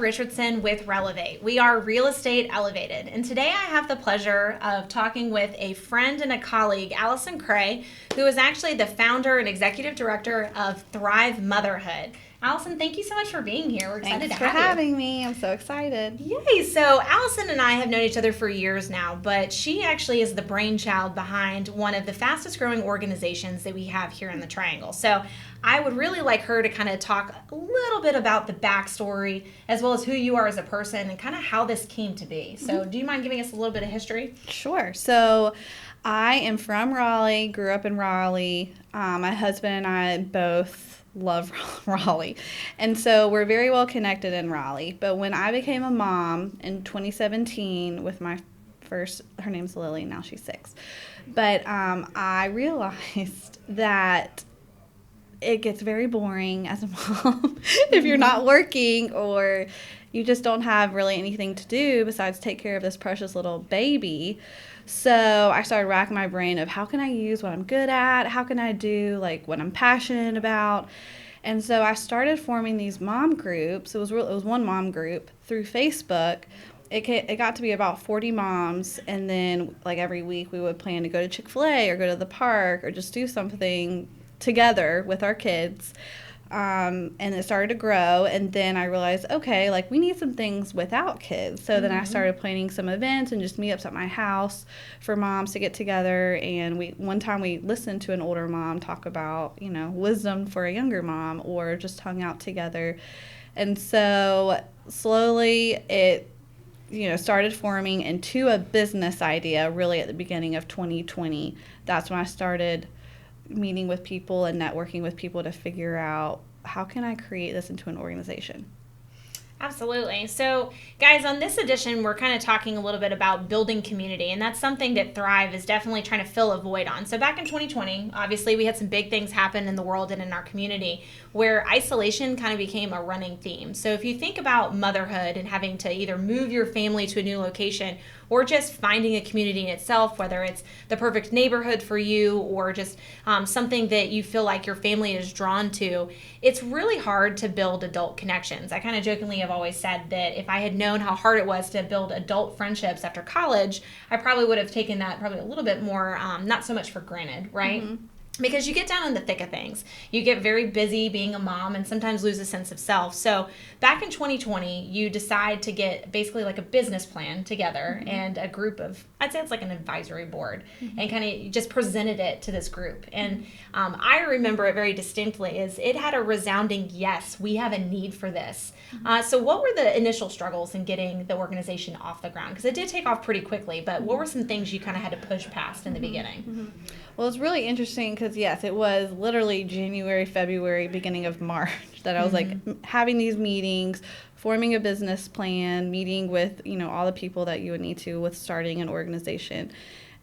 Richardson with Relevate. We are Real Estate Elevated, and today I have the pleasure of talking with a friend and a colleague, Allison Creagh, who is actually the founder and executive director of Thrive Motherhood. Allison, thank you so much for being here. We're excited Thanks to for have you. having me. I'm so excited. Yay! So Allison and I have known each other for years now, but she actually is the brainchild behind one of the fastest growing organizations that we have here in the Triangle. So I would really like her to kind of talk a little bit about the backstory as well as who you are as a person and kind of how this came to be. So do you mind giving us a little bit of history? Sure. So I am from Raleigh, grew up in Raleigh. My husband and I both love Raleigh. And so we're very well connected in Raleigh. But when I became a mom in 2017 with my first, her name's Lily, now she's 6. But I realized that it gets very boring as a mom if you're not working or you just don't have really anything to do besides take care of this precious little baby. So I started racking my brain of how can I use what I'm good at? How can I do like what I'm passionate about? And so I started forming these mom groups. It was one mom group through Facebook. It got to be about 40 moms, and then like every week we would plan to go to Chick-fil-A or go to the park or just do something together with our kids. And it started to grow, and then I realized, okay, like we need some things without kids. So then I started planning some events and just meetups at my house for moms to get together. And one time we listened to an older mom talk about, wisdom for a younger mom, or just hung out together. And so slowly it, started forming into a business idea really at the beginning of 2020. That's when I started meeting with people and networking with people to figure out how can I create this into an organization. Absolutely. So, guys, on this edition, we're kind of talking a little bit about building community, and that's something that Thrive is definitely trying to fill a void on. So back in 2020, obviously, we had some big things happen in the world and in our community where isolation kind of became a running theme. So if you think about motherhood and having to either move your family to a new location or just finding a community in itself, whether it's the perfect neighborhood for you or just something that you feel like your family is drawn to, it's really hard to build adult connections. I kind of jokingly have always said that if I had known how hard it was to build adult friendships after college, I probably would have taken that probably a little bit more, not so much for granted, right? Mm-hmm. Because you get down in the thick of things. You get very busy being a mom and sometimes lose a sense of self. So back in 2020, you decide to get basically like a business plan together and a group of, I'd say it's like an advisory board, and kind of just presented it to this group. And I remember it very distinctly as it had a resounding yes, we have a need for this. So what were the initial struggles in getting the organization off the ground? Because it did take off pretty quickly, but what were some things you kind of had to push past in the beginning? Well, it's really interesting because, yes, it was literally January, February, beginning of March that I was like having these meetings, forming a business plan, meeting with, all the people that you would need to with starting an organization.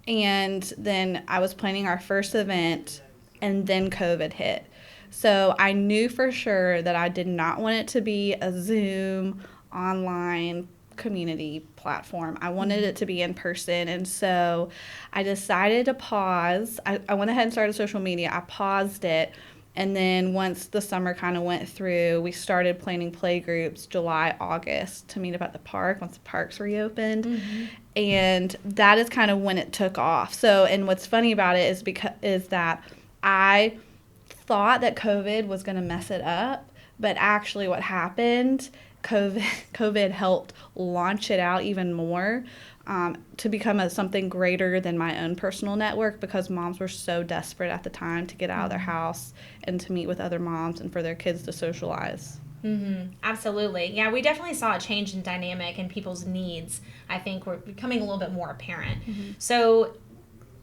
And then I was planning our first event, and then COVID hit. So I knew for sure that I did not want it to be a Zoom online community platform. I wanted it to be in person, and so I decided to pause. I went ahead and started social media. I paused it, and then once the summer kind of went through, we started planning play groups July, August to meet up at the park once the parks reopened. And that is kind of when it took off. So, and what's funny about it is that I thought that COVID was going to mess it up, but actually what happened, COVID helped launch it out even more to become something greater than my own personal network, because moms were so desperate at the time to get out of their house and to meet with other moms and for their kids to socialize. Absolutely. Yeah, we definitely saw a change in dynamic and people's needs, I think, were becoming a little bit more apparent. So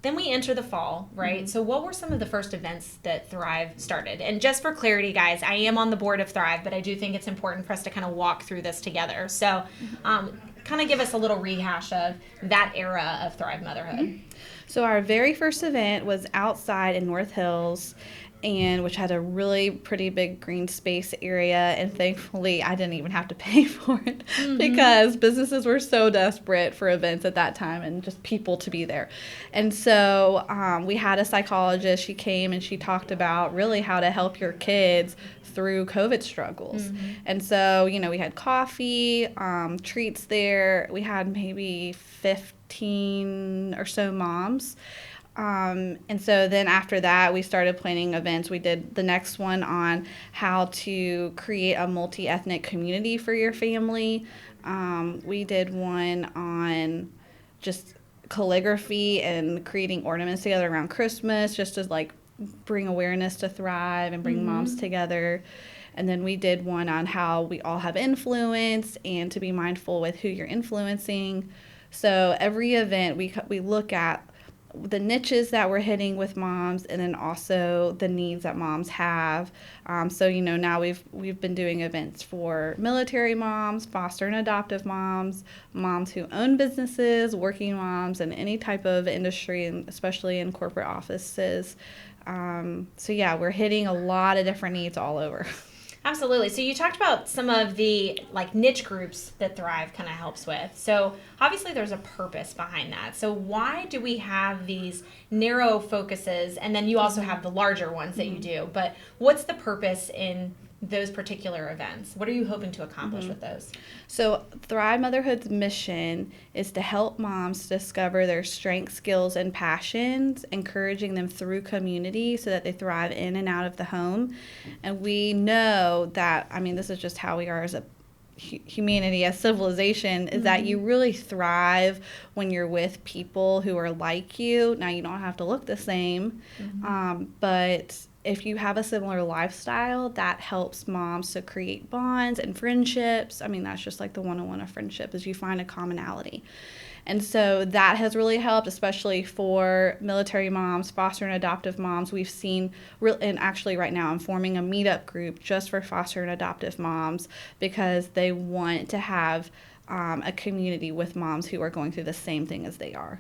then we enter the fall, right? So what were some of the first events that Thrive started? And just for clarity, guys, I am on the board of Thrive, but I do think it's important for us to kind of walk through this together. So kind of give us a little rehash of that era of Thrive Motherhood. So our very first event was outside in North Hills, and which had a really pretty big green space area. And thankfully, I didn't even have to pay for it because businesses were so desperate for events at that time and just people to be there. And so we had a psychologist. She came and she talked about really how to help your kids through COVID struggles. And so, we had coffee, treats there. We had maybe 15 or so moms. And so then after that, we started planning events. We did the next one on how to create a multi-ethnic community for your family. We did one on just calligraphy and creating ornaments together around Christmas, just to like bring awareness to Thrive and bring moms together. And then we did one on how we all have influence and to be mindful with who you're influencing. So every event we look at the niches that we're hitting with moms, and then also the needs that moms have. So now we've been doing events for military moms, foster and adoptive moms, moms who own businesses, working moms, and any type of industry, and especially in corporate offices. So yeah, we're hitting a lot of different needs all over. Absolutely. So you talked about some of the niche groups that Thrive kind of helps with. So obviously there's a purpose behind that. So why do we have these narrow focuses, and then you also have the larger ones that you do, but what's the purpose in those particular events? What are you hoping to accomplish with those? So Thrive Motherhood's mission is to help moms discover their strengths, skills, and passions, encouraging them through community so that they thrive in and out of the home. And we know that, this is just how we are as a humanity, as civilization, is that you really thrive when you're with people who are like you. Now, you don't have to look the same, but if you have a similar lifestyle, that helps moms to create bonds and friendships. That's just like the 101 of friendship, is you find a commonality. And so that has really helped, especially for military moms, foster and adoptive moms. We've seen, and actually right now I'm forming a meetup group just for foster and adoptive moms because they want to have a community with moms who are going through the same thing as they are.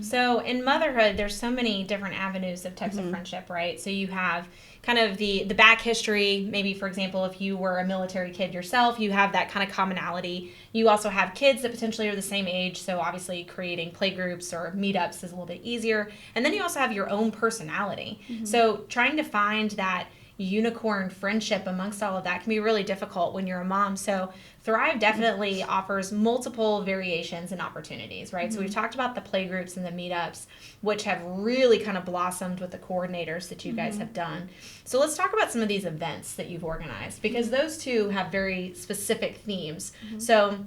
So in motherhood, there's so many different avenues of types of friendship, right? So you have kind of the back history. Maybe, for example, if you were a military kid yourself, you have that kind of commonality. You also have kids that potentially are the same age, so obviously creating playgroups or meetups is a little bit easier. And then you also have your own personality. So trying to find that unicorn friendship amongst all of that can be really difficult when you're a mom. So Thrive definitely offers multiple variations and opportunities, right? So we've talked about the playgroups and the meetups, which have really kind of blossomed with the coordinators that you guys have done. So let's talk about some of these events that you've organized, because those two have very specific themes. So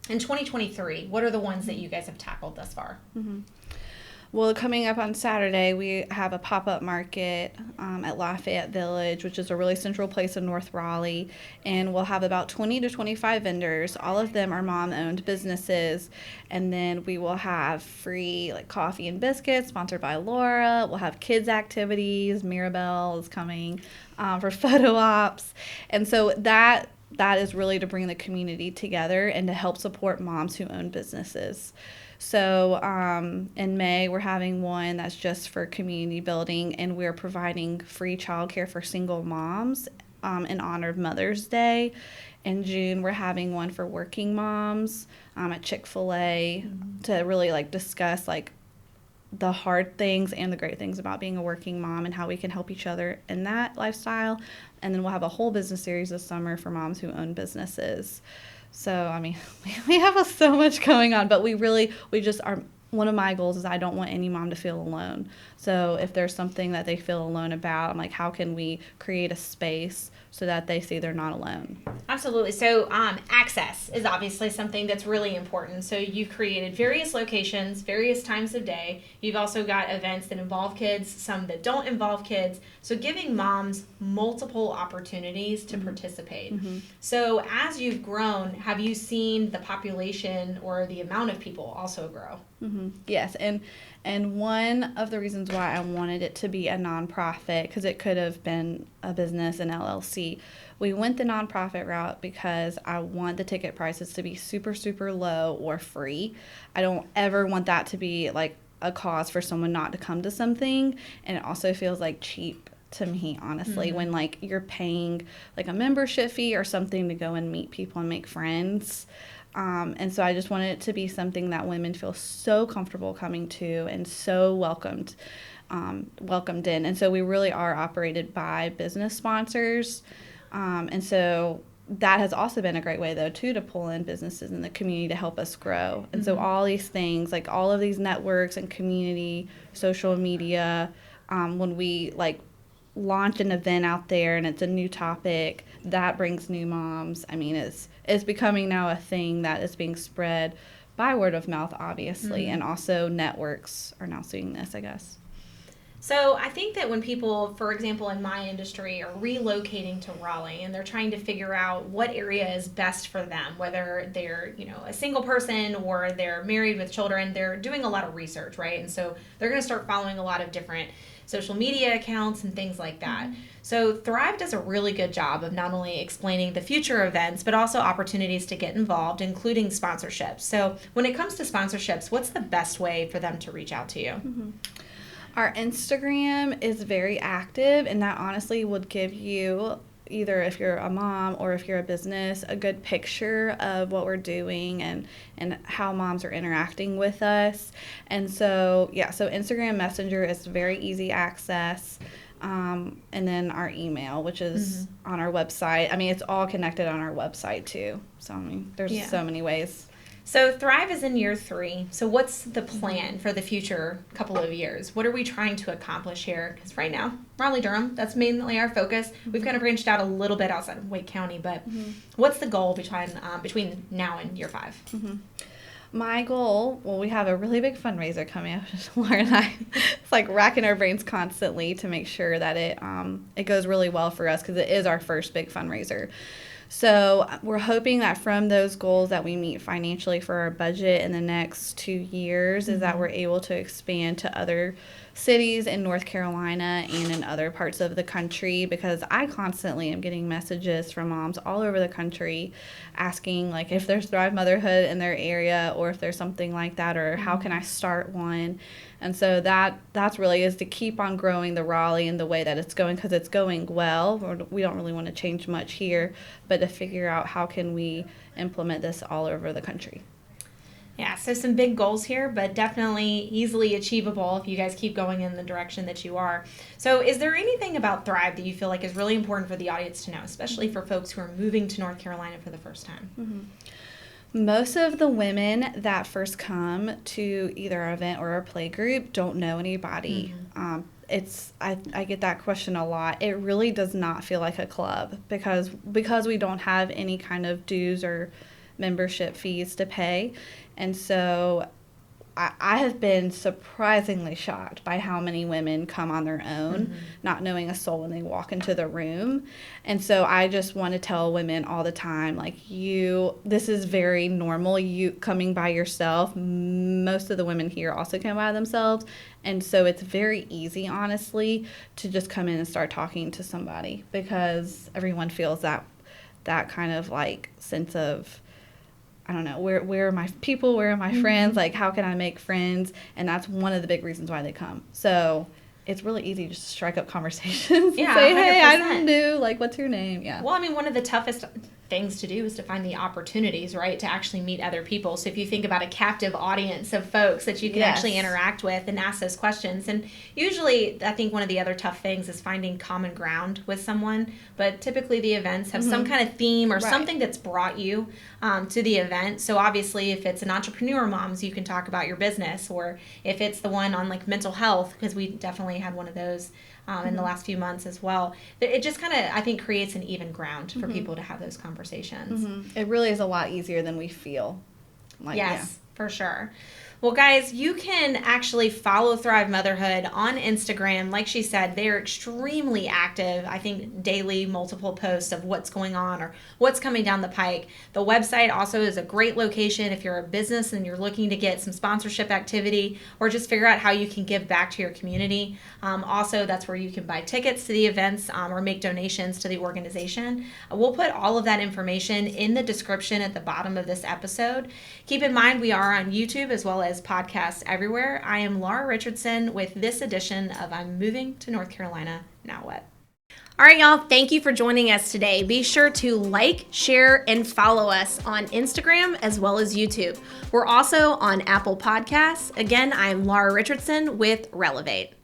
in 2023, what are the ones that you guys have tackled thus far? Well, coming up on Saturday, we have a pop-up market at Lafayette Village, which is a really central place in North Raleigh, and we'll have about 20 to 25 vendors. All of them are mom-owned businesses, and then we will have free coffee and biscuits sponsored by Laura. We'll have kids activities. Mirabelle is coming for photo ops, and so that is really to bring the community together and to help support moms who own businesses. So in May, we're having one that's just for community building, and we're providing free childcare for single moms in honor of Mother's Day. In June, we're having one for working moms at Chick-fil-A to really discuss the hard things and the great things about being a working mom and how we can help each other in that lifestyle. And then we'll have a whole business series this summer for moms who own businesses. So, we have so much going on, but we just are. One of my goals is I don't want any mom to feel alone. So if there's something that they feel alone about, I'm like, how can we create a space so that they see they're not alone? Absolutely. So access is obviously something that's really important. So you've created various locations, various times of day. You've also got events that involve kids, some that don't involve kids. So giving moms multiple opportunities to participate. So as you've grown, have you seen the population or the amount of people also grow? Yes, and one of the reasons why I wanted it to be a nonprofit, because it could have been a business, an LLC, we went the nonprofit route because I want the ticket prices to be super, super low or free. I don't ever want that to be a cause for someone not to come to something, and it also feels cheap to me, honestly, when like you're paying like a membership fee or something to go and meet people and make friends. And so I just wanted it to be something that women feel so comfortable coming to and so welcomed in. And so we really are operated by business sponsors. And so that has also been a great way, though, too, to pull in businesses in the community to help us grow. And so all these things, like all of these networks and community, social media, when we like launch an event out there and it's a new topic, that brings new moms. I mean, it's becoming now a thing that is being spread by word of mouth, obviously, and also networks are now seeing this, I guess. So I think that when people, for example, in my industry are relocating to Raleigh and they're trying to figure out what area is best for them, whether they're, a single person or they're married with children, they're doing a lot of research, right? And so they're going to start following a lot of different social media accounts and things like that. So Thrive does a really good job of not only explaining the future events, but also opportunities to get involved, including sponsorships. So when it comes to sponsorships, what's the best way for them to reach out to you? Our Instagram is very active, and that honestly would give you, either if you're a mom or if you're a business, a good picture of what we're doing and how moms are interacting with us. And so, so Instagram Messenger is very easy access. And then our email, which is on our website. I mean, it's all connected on our website, too. So, I mean, there's so many ways. So Thrive is in year 3. So what's the plan for the future couple of years? What are we trying to accomplish here? Because right now, Raleigh-Durham, that's mainly our focus. We've kind of branched out a little bit outside of Wake County, but what's the goal between now and year 5? My goal, we have a really big fundraiser coming up. Laura and I, it's like racking our brains constantly to make sure that it goes really well for us because it is our first big fundraiser. So we're hoping that from those goals that we meet financially for our budget in the next 2 years is that we're able to expand to other cities in North Carolina and in other parts of the country, because I constantly am getting messages from moms all over the country asking like if there's Thrive Motherhood in their area or if there's something like that, or how can I start one. And so that's really is to keep on growing the Raleigh in the way that it's going, because it's going well. We don't really want to change much here, but to figure out how can we implement this all over the country. Yeah, so some big goals here, but definitely easily achievable if you guys keep going in the direction that you are. So is there anything about Thrive that you feel like is really important for the audience to know, especially for folks who are moving to North Carolina for the first time? Most of the women that first come to either our event or our play group don't know anybody. I get that question a lot. It really does not feel like a club because we don't have any kind of dues or membership fees to pay. And so I have been surprisingly shocked by how many women come on their own, not knowing a soul when they walk into the room. And so I just want to tell women all the time, like, this is very normal, you coming by yourself. Most of the women here also come by themselves. And so it's very easy, honestly, to just come in and start talking to somebody, because everyone feels that kind of like sense of, I don't know, where are my people, where are my friends, like how can I make friends? And that's one of the big reasons why they come. So it's really easy just to strike up conversations and say, 100%. Hey, I'm new, like what's your name? Yeah. Well, I mean, one of the toughest things to do is to find the opportunities, right, to actually meet other people. So if you think about a captive audience of folks that you can actually interact with and ask those questions. And usually I think one of the other tough things is finding common ground with someone, but typically the events have some kind of theme or something that's brought you to the event. So obviously if it's an entrepreneur moms, you can talk about your business, or if it's the one on like mental health, because we definitely had one of those in the last few months as well. It just kind of, I think, creates an even ground for people to have those conversations. It really is a lot easier than we feel. Yes, for sure. Well, guys, you can actually follow Thrive Motherhood on Instagram. Like she said, they're extremely active. I think daily, multiple posts of what's going on or what's coming down the pike. The website also is a great location if you're a business and you're looking to get some sponsorship activity or just figure out how you can give back to your community. Also, that's where you can buy tickets to the events or make donations to the organization. We'll put all of that information in the description at the bottom of this episode. Keep in mind, we are on YouTube as well as podcasts everywhere. I am Laura Richardson with this edition of I'm Moving to North Carolina Now what? All right, y'all, thank you for joining us today. Be sure to like, share, and follow us on Instagram as well as YouTube. We're also on Apple Podcasts. Again, I'm Laura Richardson with Relevate.